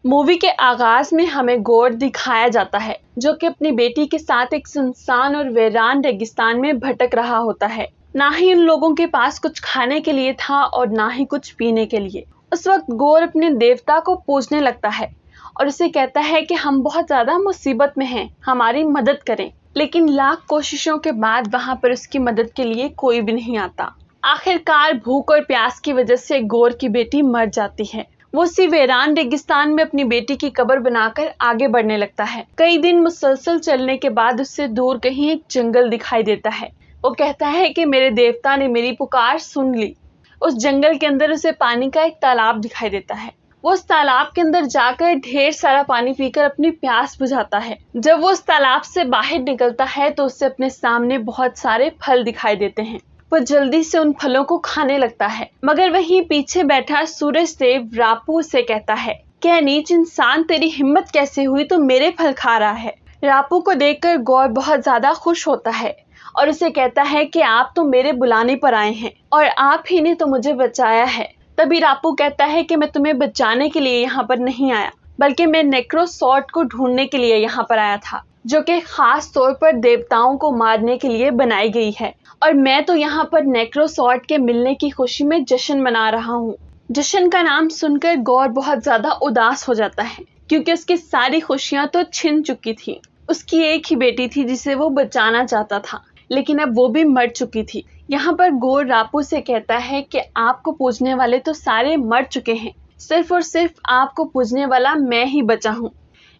Movie के आगाज में हमें गौर दिखाया जाता है जो कि अपनी बेटी के साथ एक सुनसान और वीरान रेगिस्तान में भटक रहा होता है। ना ही उन लोगों के पास कुछ खाने के लिए था और ना ही कुछ पीने के लिए। उस वक्त गौर अपने देवता को पूजने लगता है और उसे कहता है कि हम बहुत ज्यादा मुसीबत में हैं, हमारी मदद करें। लेकिन लाख कोशिशों के बाद वहां पर उसकी मदद के लिए कोई भी नहीं आता। आखिरकार भूख और प्यास की वजह से गौर की बेटी मर जाती है। वो उसी वीरान रेगिस्तान में अपनी बेटी की कब्र बनाकर आगे बढ़ने लगता है। कई दिन मुसलसल चलने के बाद उससे दूर कहीं एक जंगल दिखाई देता है। वो कहता है कि मेरे देवता ने मेरी पुकार सुन ली। उस जंगल के अंदर उसे पानी का एक तालाब दिखाई देता है। वो उस तालाब के अंदर जाकर ढेर सारा पानी पीकर अपनी प्यास बुझाता है। जब वो उस तालाब से बाहर निकलता है तो उसे अपने सामने बहुत सारे फल दिखाई देते हैं। वो जल्दी से उन फलों को खाने लगता है, मगर वहीं पीछे बैठा सूरज देव रापू से कहता है, क्या नीच इंसान, तेरी हिम्मत कैसे हुई तो मेरे फल खा रहा है। रापू को देखकर गौर बहुत ज्यादा खुश होता है और उसे कहता है कि आप तो मेरे बुलाने पर आए हैं और आप ही ने तो मुझे बचाया है। तभी रापू कहता है कि मैं तुम्हें बचाने के लिए यहाँ पर नहीं आया, बल्कि मैं नेक्रोसॉर्ड को ढूंढने के लिए यहाँ पर आया था, जो कि खास तौर पर देवताओं को मारने के लिए बनाई गई है। और मैं तो यहाँ पर नेक्रोसॉर्ड के मिलने की खुशी में जश्न मना रहा हूँ। जश्न का नाम सुनकर गौर बहुत ज्यादा उदास हो जाता है, क्योंकि उसकी सारी खुशियां तो छिन चुकी थी। उसकी एक ही बेटी थी जिसे वो बचाना चाहता था, लेकिन अब वो भी मर चुकी थी। यहाँ पर गौर रापू से कहता है कि आपको पूजने वाले तो सारे मर चुके हैं, सिर्फ और सिर्फ आपको पूजने वाला मैं ही बचा हूँ।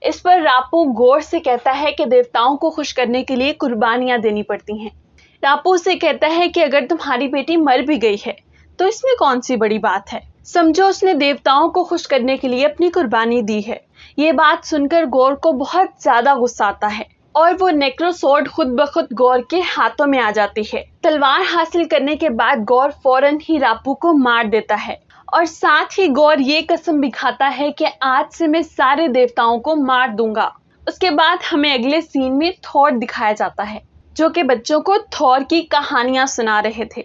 इस पर रापू गौर से कहता है कि देवताओं को खुश करने के लिए कुर्बानियां देनी पड़ती हैं। रापू से कहता है कि अगर तुम्हारी बेटी मर भी गई है तो इसमें कौन सी बड़ी बात है, समझो उसने देवताओं को खुश करने के लिए अपनी कुर्बानी दी है। ये बात सुनकर गौर को बहुत ज्यादा गुस्सा आता है और वो नेक्रोसॉर्ड खुद ब खुद गौर के हाथों में आ जाती है। तलवार हासिल करने के बाद गौर फौरन ही रापू को मार देता है और साथ ही गौर ये कसम भी खाता है कि आज से मैं सारे देवताओं को मार दूंगा। उसके बाद हमें अगले सीन में थॉर दिखाया जाता है, जो कि बच्चों को थॉर की कहानियां सुना रहे थे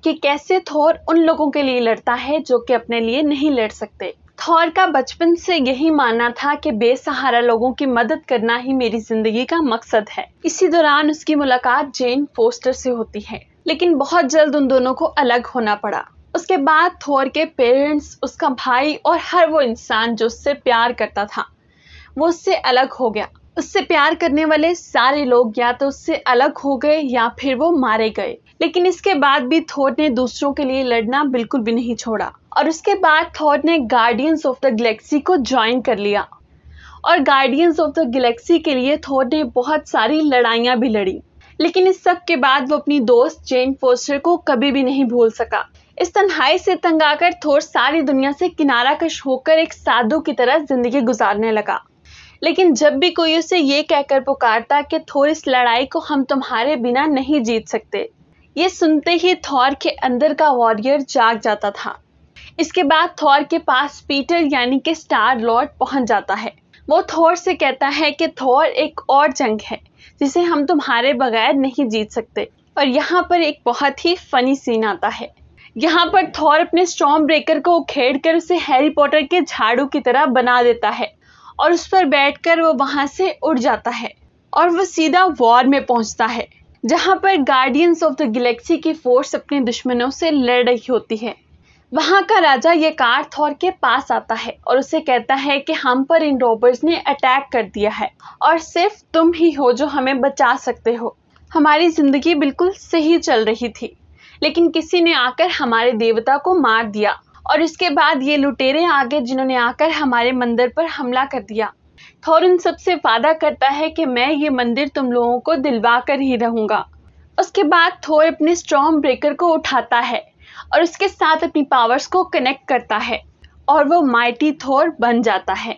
कि कैसे थॉर उन लोगों के लिए लड़ता है जो कि अपने लिए नहीं लड़ सकते। थॉर का बचपन से यही मानना था कि बेसहारा लोगों की मदद करना ही मेरी जिंदगी का मकसद है। इसी दौरान उसकी मुलाकात जेन फोस्टर से होती है, लेकिन बहुत जल्द उन दोनों को अलग होना पड़ा। उसके बाद थॉर के पेरेंट्स, उसका भाई और हर वो इंसान जो उससे प्यार करता था वो उससे अलग हो गया। उससे प्यार करने वाले सारे लोग या तो उससे अलग हो गए या फिर वो मारे गए। लेकिन इसके बाद भी थॉर ने दूसरों के लिए लड़ना बिल्कुल भी नहीं छोड़ा और उसके बाद थॉर ने गार्डियंस ऑफ द गैलेक्सी को ज्वाइन कर लिया और गार्डियंस ऑफ द गैलेक्सी के लिए थॉर ने बहुत सारी लड़ाइयां भी लड़ी। लेकिन इस सब के बाद वो अपनी दोस्त जेन फोस्टर को कभी भी नहीं भूल सका। इस तन्हाई से तंग आकर थॉर सारी दुनिया से किनारा कश होकर एक साधु की तरह जिंदगी गुजारने लगा। लेकिन जब भी कोई उसे ये कहकर पुकारता कि थॉर इस लड़ाई को हम तुम्हारे बिना नहीं जीत सकते, ये सुनते ही थॉर के अंदर का वॉरियर जाग जाता था। इसके बाद थॉर के पास पीटर यानी कि स्टार लॉर्ड पहुंच जाता है। वो थॉर से कहता है कि थॉर एक और जंग है जिसे हम तुम्हारे बगैर नहीं जीत सकते। और यहाँ पर एक बहुत ही फनी सीन आता है। यहाँ पर थॉर अपने स्टॉर्म ब्रेकर को उखेड़ कर उसे हैरी पॉटर के झाड़ू की तरह बना देता है और उस पर बैठकर वो वहां से उड़ जाता है और वो सीधा वॉर में पहुंचता है, जहां पर गार्डियंस ऑफ द गैलेक्सी की फोर्स अपने दुश्मनों से लड़ रही होती है। वहां का राजा ये कार थॉर के पास आता है और उसे कहता है कि हम पर इन रॉबर्स ने अटैक कर दिया है और सिर्फ तुम ही हो जो हमें बचा सकते हो। हमारी जिंदगी बिल्कुल सही चल रही थी, लेकिन किसी ने आकर हमारे देवता को मार दिया और इसके बाद ये लुटेरे आ गए जिन्होंने आकर हमारे मंदिर पर हमला कर दिया। थॉर उन सबसे वादा करता है कि मैं ये मंदिर तुम लोगों को दिलवा कर ही रहूंगा। उसके बाद थॉर अपने स्टॉर्म ब्रेकर को उठाता है और उसके साथ अपनी पावर्स को कनेक्ट करता है और वो माइटी थॉर बन जाता है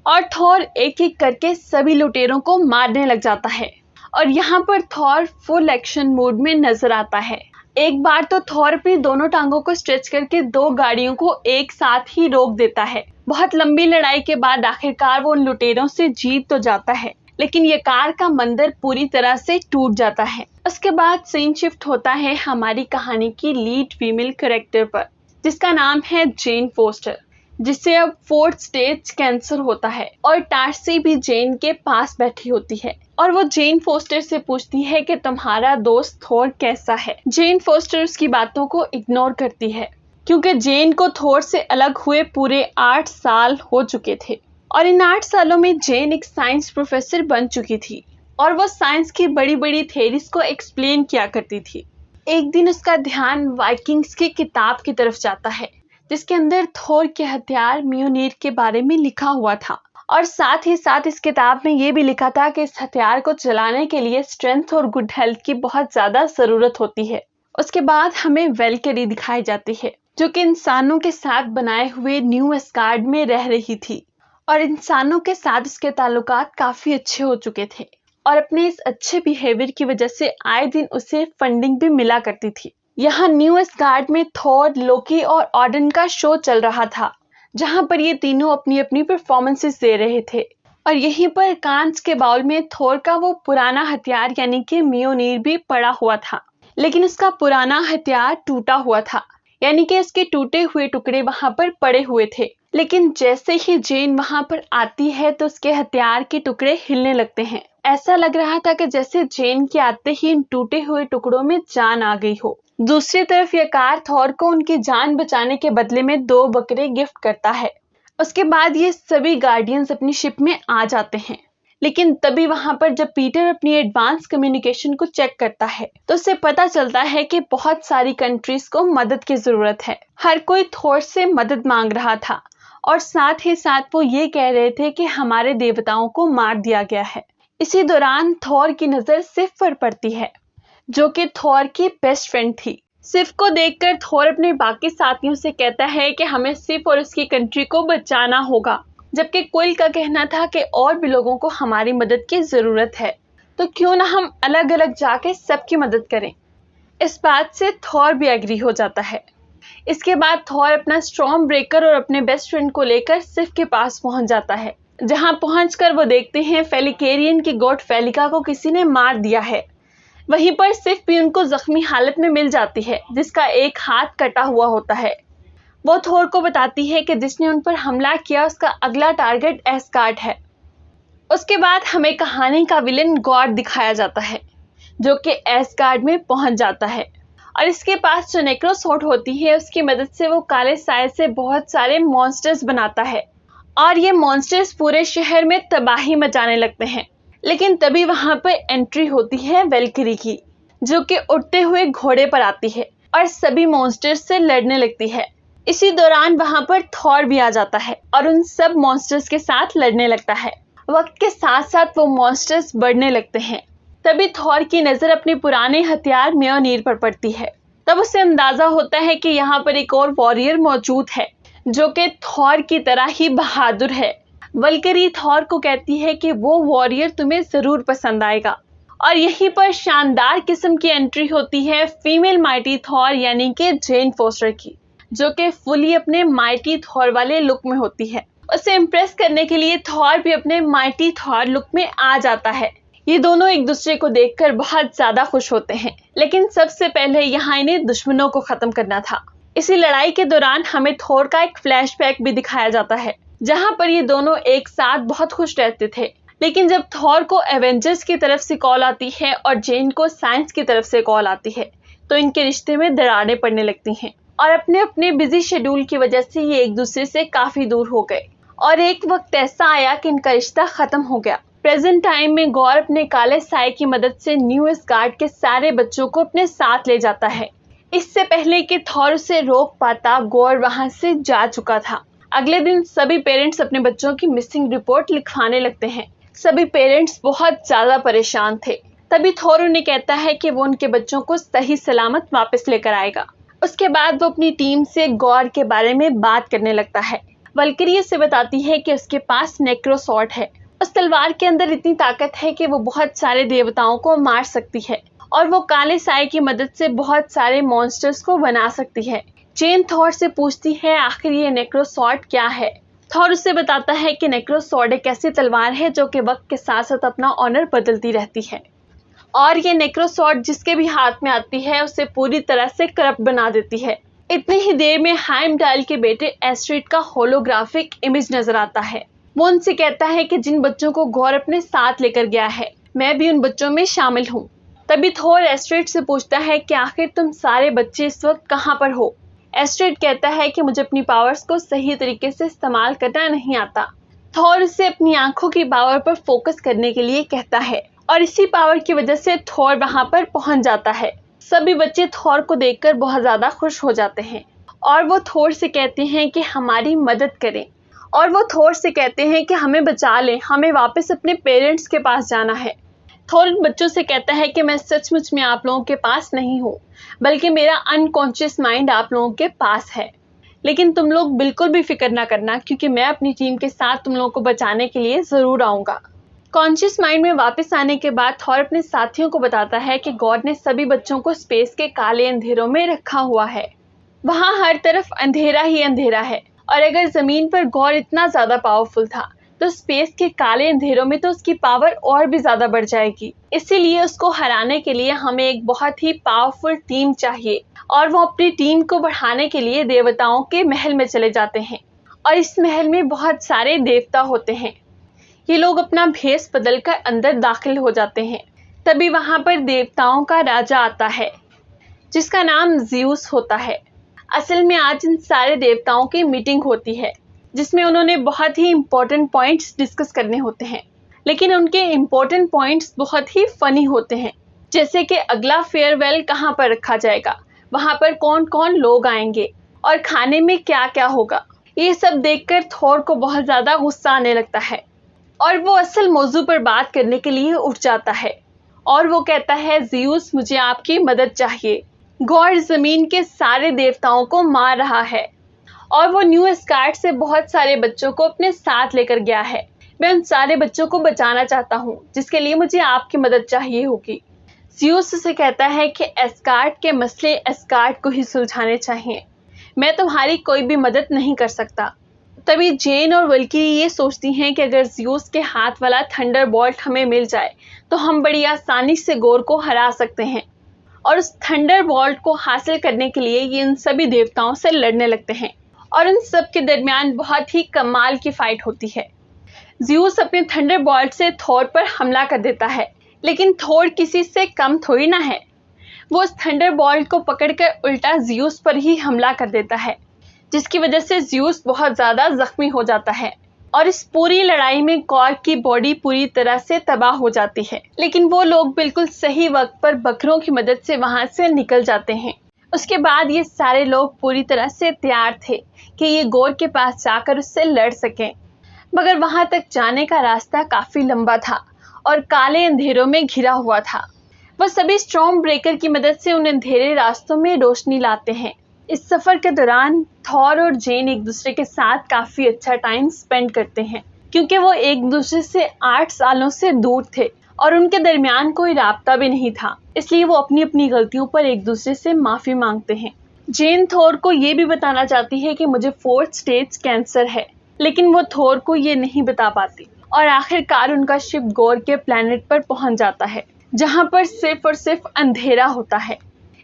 और थॉर एक एक करके सभी लुटेरों को मारने लग जाता है। और यहाँ पर थॉर फुल एक्शन मोड में नजर आता है। एक बार तो थॉर अपनी दोनों टांगों को स्ट्रेच करके दो गाड़ियों को एक साथ ही रोक देता है। बहुत लंबी लड़ाई के बाद आखिरकार वो उन लुटेरों से जीत तो जाता है, लेकिन ये कार का मंदिर पूरी तरह से टूट जाता है। उसके बाद सीन शिफ्ट होता है हमारी कहानी की लीड फीमेल कैरेक्टर पर, जिसका नाम है जेन फोस्टर। जिसे अब 4th स्टेज कैंसर होता है। और टार्सी भी जेन के पास बैठी होती है और वो जेन फोस्टर से पूछती है कि तुम्हारा दोस्त थोर कैसा है। जेन फोस्टर उसकी बातों को इग्नोर करती है क्योंकि जेन को थोर से अलग हुए पूरे 8 साल हो चुके थे और इन 8 सालों में जेन एक साइंस प्रोफेसर बन चुकी थी और वो साइंस की बड़ी बड़ी थ्योरीज को एक्सप्लेन किया करती थी। एक दिन उसका ध्यान वाइकिंग्स की किताब की तरफ जाता है जिसके अंदर थोर के हथियार म्योनीर के बारे में लिखा हुआ था और साथ ही साथ इस किताब में ये भी लिखा था कि इस हथियार को चलाने के लिए स्ट्रेंथ और गुड हेल्थ की बहुत ज्यादा जरूरत होती है। उसके बाद हमें वेलकरी दिखाई जाती है जो कि इंसानों के साथ बनाए हुए न्यू एस्गार्ड में रह रही थी और इंसानों के साथ उसके ताल्लुकात काफी अच्छे हो चुके थे और अपने इस अच्छे बिहेवियर की वजह से आए दिन उसे फंडिंग भी मिला करती थी। यहाँ न्यू एस्गार्ड में थोर, लोकी और ऑडन का शो चल रहा था जहाँ पर ये तीनों अपनी अपनी परफॉर्मेंसेस दे रहे थे और यहीं पर कांच के बाउल में थोर का वो पुराना हथियार यानी कि म्योनीर भी पड़ा हुआ था, लेकिन उसका पुराना हथियार टूटा हुआ था यानी कि इसके टूटे हुए टुकड़े वहां पर पड़े हुए थे। लेकिन जैसे ही जेन वहां पर आती है तो उसके हथियार के टुकड़े हिलने लगते हैं। ऐसा लग रहा था कि जैसे जेन के आते ही इन टूटे हुए टुकड़ों में जान आ गई हो। दूसरी तरफ यकार थोर को उनकी जान बचाने के बदले में 2 बकरे गिफ्ट करता है। उसके बाद ये सभी गार्डियंस अपनी शिप में आ जाते हैं, लेकिन तभी वहां पर जब पीटर अपनी एडवांस कम्युनिकेशन को चेक करता है तो उसे पता चलता है कि बहुत सारी कंट्रीज को मदद की जरूरत है। हर कोई थोर से मदद मांग रहा था और साथ ही साथ वो ये कह रहे थे कि हमारे देवताओं को मार दिया गया है। इसी दौरान थोर की नजर सिफ पर पड़ती है जो कि थोर की बेस्ट फ्रेंड थी। सिफ को देखकर थोर अपने बाकी साथियों से कहता है कि हमें सिफ और उसकी कंट्री को बचाना होगा, जबकि क्विल का कहना था कि और भी लोगों को हमारी मदद की जरूरत है, तो क्यों ना हम अलग अलग जाके सबकी मदद करें। इस बात से थोर भी एग्री हो जाता है। इसके बाद थोर अपना स्टॉर्म ब्रेकर और अपने बेस्ट फ्रेंड को लेकर सिफ के पास पहुंच जाता है, जहां पहुंचकर वो देखते हैं फेलिकेरियन की गोट फेलिका को किसी ने मार दिया है। वहीं पर सिफ भी उनको जख्मी हालत में मिल जाती है जिसका एक हाथ कटा हुआ होता है। वो थोर को बताती है कि जिसने उन पर हमला किया उसका अगला टारगेट एस्गार्ड है। उसके बाद हमें कहानी का विलेन गॉड दिखाया जाता है जो कि एस्गार्ड में पहुंच जाता है और इसके पास जो नेक्रोसॉर्ड होती है उसकी मदद से वो काले साए से बहुत सारे मॉन्स्टर्स बनाता है और ये मॉन्स्टर्स पूरे शहर में तबाही मचाने लगते हैं। लेकिन तभी वहां पर एंट्री होती है वेलकरी की जो कि उड़ते हुए घोड़े पर आती है और सभी मॉन्स्टर्स से लड़ने लगती है। इसी दौरान वहां पर थॉर भी आ जाता है और उन सब मॉन्स्टर्स के साथ लड़ने लगता है। वक्त के साथ साथ वो मॉन्स्टर्स बढ़ने लगते हैं। तभी थॉर की नजर अपने पुराने हथियार म्योनीर पर पड़ती है। तब उसे अंदाजा होता है कि यहाँ पर एक और वॉरियर मौजूद है जो कि थॉर की तरह ही बहादुर है। वल्करी थॉर को कहती है कि वो वॉरियर तुम्हें जरूर पसंद आएगा और यहीं पर शानदार किस्म की एंट्री होती है फीमेल माइटी थॉर यानी कि जेन फोस्टर की, जो कि फुली अपने माइटी थॉर वाले लुक में होती है। उसे इम्प्रेस करने के लिए थॉर भी अपने माइटी थॉर लुक में आ जाता है। ये दोनों एक दूसरे को देखकर बहुत ज्यादा खुश होते हैं, लेकिन सबसे पहले यहाँ इन्हें दुश्मनों को खत्म करना था। इसी लड़ाई के दौरान हमें थोर का एक फ्लैशबैक भी दिखाया जाता है जहां पर ये दोनों एक साथ बहुत खुश रहते थे। लेकिन जब थॉर को एवेंजर्स की तरफ से कॉल आती है और जेन को साइंस की तरफ से कॉल आती है तो इनके रिश्ते में दरारें पड़ने लगती हैं और अपने अपने बिजी शेड्यूल की वजह से ये एक दूसरे से काफी दूर हो गए और एक वक्त ऐसा आया कि इनका रिश्ता खत्म हो गया। प्रेजेंट टाइम में गौर अपने काले साए की मदद से न्यू एस्गार्ड के सारे बच्चों को अपने साथ ले जाता है। इससे पहले कि थॉर उसे रोक पाता गौर वहां से जा चुका था। अगले दिन सभी पेरेंट्स अपने बच्चों की मिसिंग रिपोर्ट लिखवाने लगते हैं। सभी पेरेंट्स बहुत ज्यादा परेशान थे। तभी थोर उन्हें कहता है कि वो उनके बच्चों को सही सलामत वापस लेकर आएगा। उसके बाद वो अपनी टीम से गौर के बारे में बात करने लगता है। वल्करी उसे बताती है कि उसके पास नेक्रोसॉर्ड है। उस तलवार के अंदर इतनी ताकत है कि वो बहुत सारे देवताओं को मार सकती है और वो काले साए की मदद से बहुत सारे मॉन्स्टर्स को बना सकती है। जेन थॉर से पूछती है आखिर ये नेक्रोसॉर्ड क्या है। थॉर उसे बताता है कि नेक्रोसॉर्ड एक ऐसी तलवार है जो कि वक्त के साथ साथ अपना ऑनर बदलती रहती है और ये नेक्रोसॉर्ड जिसके भी हाथ में आती है उसे पूरी तरह से करप्ट बना देती है इतनी ही देर में हाइमडाल के बेटे एस्ट्रिड का होलोग्राफिक इमेज नजर आता है। वो उनसे कहता है कि जिन बच्चों को गॉर अपने साथ लेकर गया है, मैं भी उन बच्चों में शामिल हूँ। तभी थोर एस्ट्रिड से पूछता है कि आखिर तुम सारे बच्चे इस वक्त कहाँ पर हो। एस्ट्रिड कहता है कि मुझे अपनी पावर्स को सही तरीके से इस्तेमाल करना नहीं आता। थोर उसे अपनी आंखों की पावर पर फोकस करने के लिए कहता है और इसी पावर की वजह से थोर वहां पर पहुंच जाता है। सभी बच्चे थोर को देखकर बहुत ज्यादा खुश हो जाते हैं और वो थोर से कहते हैं कि हमारी मदद करें, और वो थोर से कहते हैं कि हमें बचा लें, हमें वापस अपने पेरेंट्स के पास जाना है। थोर इन बच्चों से कहता है कि मैं सचमुच में आप लोगों के पास नहीं हूँ, बल्कि मेरा अनकॉन्शियस माइंड आप लोगों के पास है। लेकिन तुम लोग बिल्कुल भी फिक्र ना करना, क्योंकि मैं अपनी टीम के साथ तुम लोगों को बचाने के लिए ज़रूर आऊँगा। कॉन्शियस माइंड में वापस आने के बाद थॉर अपने साथियों को बताता है कि गॉड ने सभी बच्चों को स्पेस के काले अंधेरों में रखा हुआ है। वहाँ हर तरफ अंधेरा ही अंधेरा है, और अगर ज़मीन पर गॉड इतना ज़्यादा पावरफुल था तो स्पेस के काले अंधेरों में तो उसकी पावर और भी ज़्यादा बढ़ जाएगी। इसीलिए उसको हराने के लिए हमें एक बहुत ही पावरफुल टीम चाहिए, और वो अपनी टीम को बढ़ाने के लिए देवताओं के महल में चले जाते हैं। और इस महल में बहुत सारे देवता होते हैं। ये लोग अपना भेष बदलकर अंदर दाखिल हो जाते हैं। तभी वहां पर देवताओं का राजा आता है, जिसका नाम ज़्यूस होता है। असल में आज इन सारे देवताओं की मीटिंग होती है, जिसमें उन्होंने बहुत ही इम्पोर्टेंट पॉइंट्स डिस्कस करने होते हैं। लेकिन उनके इम्पोर्टेंट पॉइंट्स बहुत ही फनी होते हैं, जैसे कि अगला फेयरवेल कहाँ पर रखा जाएगा, वहां पर कौन कौन लोग आएंगे और खाने में क्या क्या होगा। ये सब देखकर थोर को बहुत ज़्यादा गुस्सा आने लगता है और वो असल मौजू पर बात करने के लिए उठ जाता है। और वो कहता है, ज़्यूस मुझे आपकी मदद चाहिए। गॉड ज़मीन के सारे देवताओं को मार रहा है और वो न्यू एस्गार्ड से बहुत सारे बच्चों को अपने साथ लेकर गया है। मैं उन सारे बच्चों को बचाना चाहता हूँ, जिसके लिए मुझे आपकी मदद चाहिए होगी। ज़्यूस से कहता है कि एस्गार्ड के मसले एस्गार्ड को ही सुलझाने चाहिए, मैं तुम्हारी कोई भी मदद नहीं कर सकता। तभी जेन और वल्किरी ये सोचती हैं कि अगर ज़्यूस के हाथ वाला थंडरबोल्ट हमें मिल जाए तो हम बड़ी आसानी से गॉर को हरा सकते हैं। और उस थंडरबोल्ट को हासिल करने के लिए ये इन सभी देवताओं से लड़ने लगते हैं और उन सब के दरमियान बहुत ही कमाल की फाइट होती है। ज़्यूस अपने थंडरबोल्ट से थोर पर हमला कर देता है, लेकिन थोर किसी से कम थोड़ी ना है। वो उस थंडरबोल्ट को पकड़कर उल्टा ज़्यूस पर ही हमला कर देता है, जिसकी वजह से ज़्यूस बहुत ज़्यादा जख्मी हो जाता है और इस पूरी लड़ाई में गॉर की बॉडी पूरी तरह से तबाह हो जाती है। लेकिन वो लोग बिल्कुल सही वक्त पर बकरों की मदद से वहां से निकल जाते हैं। उसके बाद ये सारे लोग पूरी तरह से तैयार थे कि ये गॉर के पास जाकर उससे लड़ सकें, मगर वहां तक जाने का रास्ता काफ़ी लंबा था और काले अंधेरों में घिरा हुआ था। वह सभी स्टॉर्म ब्रेकर की मदद से उन अंधेरे रास्तों में रोशनी लाते हैं। इस सफ़र के दौरान थॉर और जेन एक दूसरे के साथ काफ़ी अच्छा टाइम स्पेंड करते हैं, क्योंकि वो एक दूसरे से 8 सालों से दूर थे और उनके दरमियान कोई राब्ता भी नहीं था। इसलिए वो अपनी अपनी गलतियों पर एक दूसरे से माफ़ी मांगते हैं। जेन थॉर को ये भी बताना चाहती है कि मुझे 4th स्टेज कैंसर है, लेकिन वो थॉर को ये नहीं बता पाती और आखिरकार उनका शिप गॉर के प्लैनेट पर पहुंच जाता है, जहां पर सिर्फ और सिर्फ अंधेरा होता है।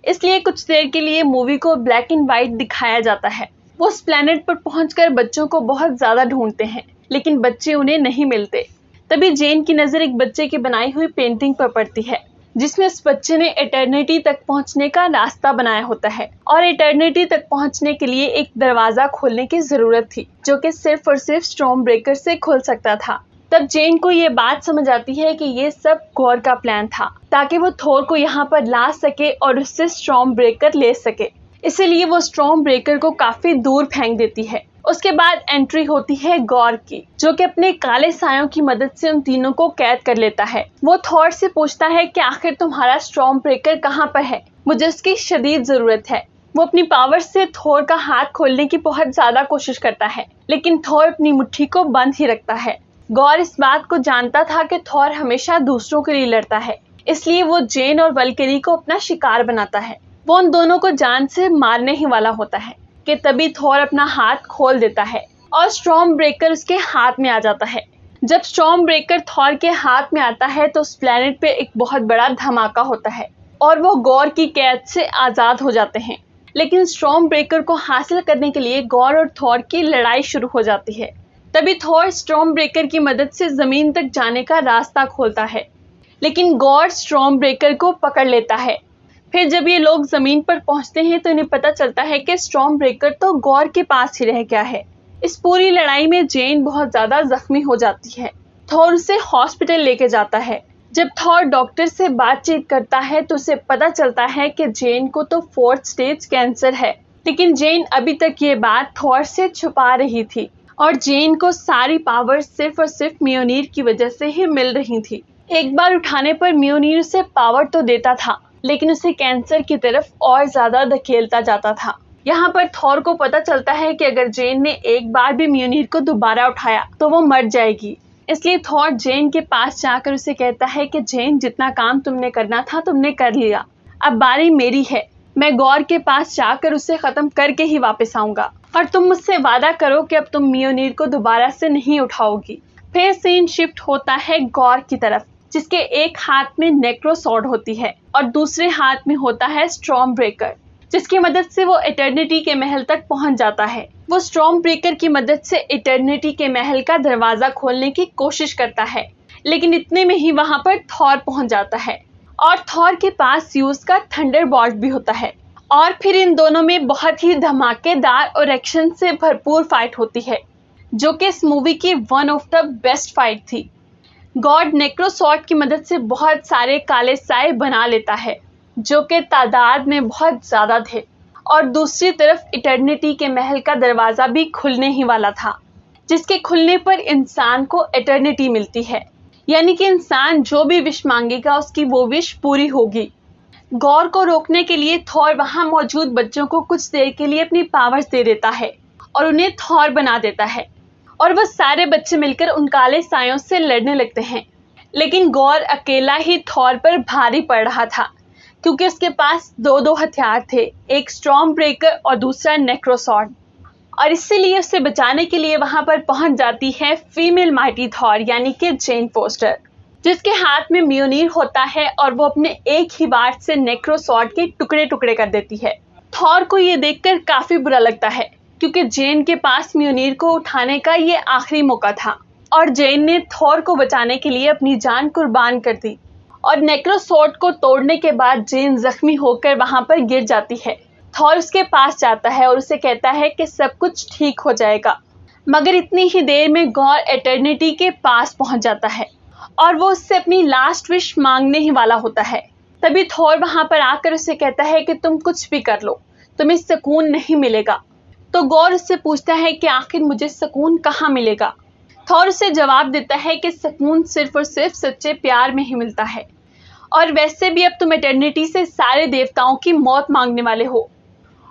इसलिए कुछ देर के लिए मूवी को ब्लैक एंड वाइट दिखाया जाता है। वो उस प्लैनेट पर पहुंचकर बच्चों को बहुत ज़्यादा ढूंढते हैं, लेकिन बच्चे उन्हें नहीं मिलते। तभी जेन की नज़र एक बच्चे की बनाई हुई पेंटिंग पर पड़ती है, जिसमें उस बच्चे ने एटर्निटी तक पहुंचने का रास्ता बनाया होता है और एटर्निटी तक पहुंचने के लिए एक दरवाज़ा खोलने की ज़रूरत थी, जो कि सिर्फ और सिर्फ स्टॉर्म ब्रेकर से खुल सकता था। तब जेन को ये बात समझ आती है कि ये सब गॉर का प्लान था, ताकि वो थोर को यहाँ पर ला सके और उससे स्टॉर्म ब्रेकर ले सके। इसीलिए वो स्टॉर्म ब्रेकर को काफ़ी दूर फेंक देती है। उसके बाद एंट्री होती है गॉर की, जो कि अपने काले सायों की मदद से उन तीनों को कैद कर लेता है। वो थॉर से पूछता है कि आखिर तुम्हारा स्टॉर्म ब्रेकर कहाँ पर है, मुझे उसकी शदीद ज़रूरत है। वो अपनी पावर से थॉर का हाथ खोलने की बहुत ज़्यादा कोशिश करता है, लेकिन थॉर अपनी मुट्ठी को बंद ही रखता है। गॉर इस बात को जानता था कि थॉर हमेशा दूसरों के लिए लड़ता है, इसलिए वो जेन और वल्किरी को अपना शिकार बनाता है। वो उन दोनों को जान से मारने ही वाला होता है कि तभी थॉर अपना हाथ खोल देता है और स्टॉर्म ब्रेकर उसके हाथ में आ जाता है। जब स्टॉर्म ब्रेकर थॉर के हाथ में आता है तो उस प्लेनेट पे एक बहुत बड़ा धमाका होता है और वो गॉर की कैद से आज़ाद हो जाते हैं। लेकिन स्टॉर्म ब्रेकर को हासिल करने के लिए गॉर और थॉर की लड़ाई शुरू हो जाती है। तभी थॉर स्टॉर्म ब्रेकर की मदद से जमीन तक जाने का रास्ता खोलता है, लेकिन गॉर स्टॉर्म ब्रेकर को पकड़ लेता है। फिर जब ये लोग जमीन पर पहुंचते हैं तो इन्हें पता चलता है कि स्टॉर्म ब्रेकर तो गॉर के पास ही रह गया है। इस पूरी लड़ाई में जेन बहुत ज्यादा जख्मी हो जाती है। थॉर उसे हॉस्पिटल लेके जाता है। जब थॉर डॉक्टर से बातचीत करता है तो उसे पता चलता है कि जेन को तो 4th स्टेज कैंसर है, लेकिन जेन अभी तक ये बात थॉर से छुपा रही थी और जेन को सारी पावर सिर्फ और सिर्फ म्योनीर की वजह से ही मिल रही थी। एक बार उठाने पर म्योनीर उसे पावर तो देता था, लेकिन उसे कैंसर की तरफ और ज्यादा धकेलता जाता था। यहाँ पर थॉर को पता चलता है कि अगर जेन ने एक बार भी म्योनीर को दोबारा उठाया तो वो मर जाएगी। इसलिए थॉर जेन के पास जाकर उसे कहता है कि जेन, जितना काम तुमने करना था तुमने कर लिया, अब बारी मेरी है। मैं गॉर के पास जाकर उसे खत्म करके ही वापस आऊंगा और तुम मुझसे वादा करो कि अब तुम म्योनीर को दोबारा से नहीं उठाओगी। फिर सीन शिफ्ट होता है गॉर की तरफ, जिसके एक हाथ में नेक्रो सॉर्ड होती है और दूसरे हाथ में होता है स्टॉर्म ब्रेकर, जिसकी मदद से वो इटर्निटी के महल तक पहुंच जाता है। वो स्टॉर्म ब्रेकर की मदद से इटर्निटी के महल का दरवाजा खोलने की कोशिश करता है, लेकिन इतने में ही वहां पर थॉर पहुंच जाता है और थॉर के पास यूज का थंडरबॉल्ट भी होता है। और फिर इन दोनों में बहुत ही धमाकेदार और एक्शन से भरपूर फाइट होती है, जो कि इस मूवी की one of the best fight थी। गॉड नेक्रो सॉर्ड की मदद से बहुत सारे काले साए बना लेता है, जो कि तादाद में बहुत ज्यादा थे, और दूसरी तरफ इटर्निटी के महल का दरवाजा भी खुलने ही वाला था, जिसके खुलने पर इंसान को इटर्निटी मिलती है, यानी कि इंसान जो भी विश मांगेगा उसकी वो विश पूरी होगी। गॉर को रोकने के लिए थॉर वहां मौजूद बच्चों को कुछ देर के लिए अपनी पावर्स दे देता है और उन्हें थॉर बना देता है, और वह सारे बच्चे मिलकर उन काले सायों से लड़ने लगते हैं। लेकिन गॉर अकेला ही थॉर पर भारी पड़ रहा था, क्योंकि उसके पास दो हथियार थे, एक स्टॉर्म ब्रेकर और दूसरा नेक्रो सॉर्ड। और इसीलिए उसे बचाने के लिए वहां पर पहुंच जाती है फीमेल माइटी थॉर, यानी कि जेन फोस्टर, जिसके हाथ में म्योनीर होता है और वो अपने एक ही बार से नेक्रो सॉर्ड के टुकड़े टुकड़े कर देती है। थॉर को ये देखकर काफी बुरा लगता है, क्योंकि जेन के पास म्योनीर को उठाने का ये आखिरी मौका था और जेन ने थॉर को बचाने के लिए अपनी जान कुर्बान कर दी। और नेक्रो सॉर्ड को तोड़ने के बाद जेन जख्मी होकर वहां पर गिर जाती है। थॉर उसके पास जाता है और उसे कहता है कि सब कुछ ठीक हो जाएगा, मगर इतनी ही देर में गॉर एटर्निटी के पास पहुंच जाता है और वो उससे अपनी लास्ट विश मांगने ही वाला होता है। तभी थॉर वहां पर आकर उसे कहता है कि तुम कुछ भी कर लो, तुम्हें सुकून नहीं मिलेगा। तो गॉर उससे पूछता है कि आखिर मुझे सुकून कहाँ मिलेगा। थॉर उसे जवाब देता है कि सुकून सिर्फ और सिर्फ सच्चे प्यार में ही मिलता है, और वैसे भी अब तुम एटर्निटी से सारे देवताओं की मौत मांगने वाले हो,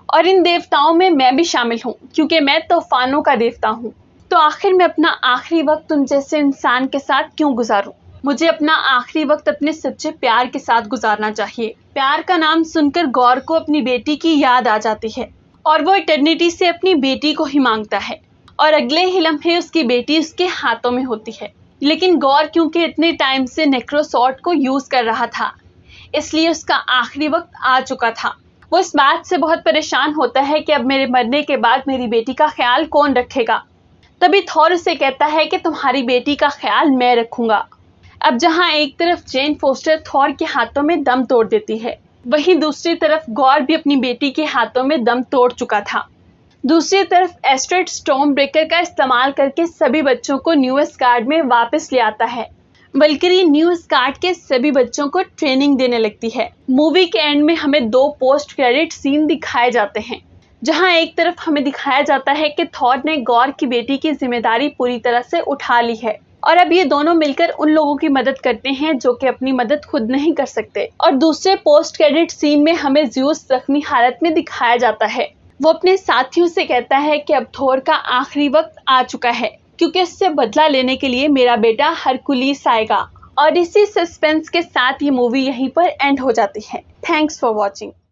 और इन देवताओं में मैं भी शामिल हूँ, क्योंकि मैं तूफानों का देवता हूँ। तो आखिर मैं अपना आखिरी वक्त तुम जैसे इंसान के साथ क्यों गुजारूं? मुझे अपना आखिरी वक्त अपने सच्चे प्यार के साथ गुजारना चाहिए। प्यार का नाम सुनकर गौर को अपनी बेटी की याद आ जाती है और वो इटर्निटी से अपनी बेटी को ही मांगता है, और अगले ही लम्हे उसकी बेटी उसके हाथों में होती है। लेकिन गौर क्योंकि इतने टाइम से नेक्रो सॉर्ड को यूज कर रहा था, इसलिए उसका आखिरी वक्त आ चुका था। वो इस बात से बहुत परेशान होता है कि अब मेरे मरने के बाद मेरी बेटी का ख्याल कौन रखेगा। तभी थॉर उसे कहता है कि तुम्हारी बेटी का ख्याल मैं रखूंगा। अब जहां एक तरफ जेन फोस्टर थॉर के हाथों में दम तोड़ देती है, वहीं दूसरी तरफ गॉर भी अपनी बेटी के हाथों में दम तोड़ चुका था। दूसरी तरफ एस्ट्रेड स्टॉर्म ब्रेकर का इस्तेमाल करके सभी बच्चों को न्यू एस्गार्ड में वापस ले आता है। वल्किरी न्यू एस्गार्ड के सभी बच्चों को ट्रेनिंग देने लगती है। मूवी के एंड में हमें 2 पोस्ट क्रेडिट सीन दिखाए जाते हैं, जहां एक तरफ हमें दिखाया जाता है कि थॉर ने गॉर की बेटी की जिम्मेदारी पूरी तरह से उठा ली है, और अब ये दोनों मिलकर उन लोगों की मदद करते हैं जो कि अपनी मदद खुद नहीं कर सकते। और दूसरे पोस्ट क्रेडिट सीन में हमें ज़्यूस जख्मी हालत में दिखाया जाता है। वो अपने साथियों से कहता है कि अब थॉर का आखिरी वक्त आ चुका है, क्योंकि इससे बदला लेने के लिए मेरा बेटा हरकुलिस आएगा। और इसी सस्पेंस के साथ ये मूवी यहीं पर एंड हो जाती है। Thanks for watching.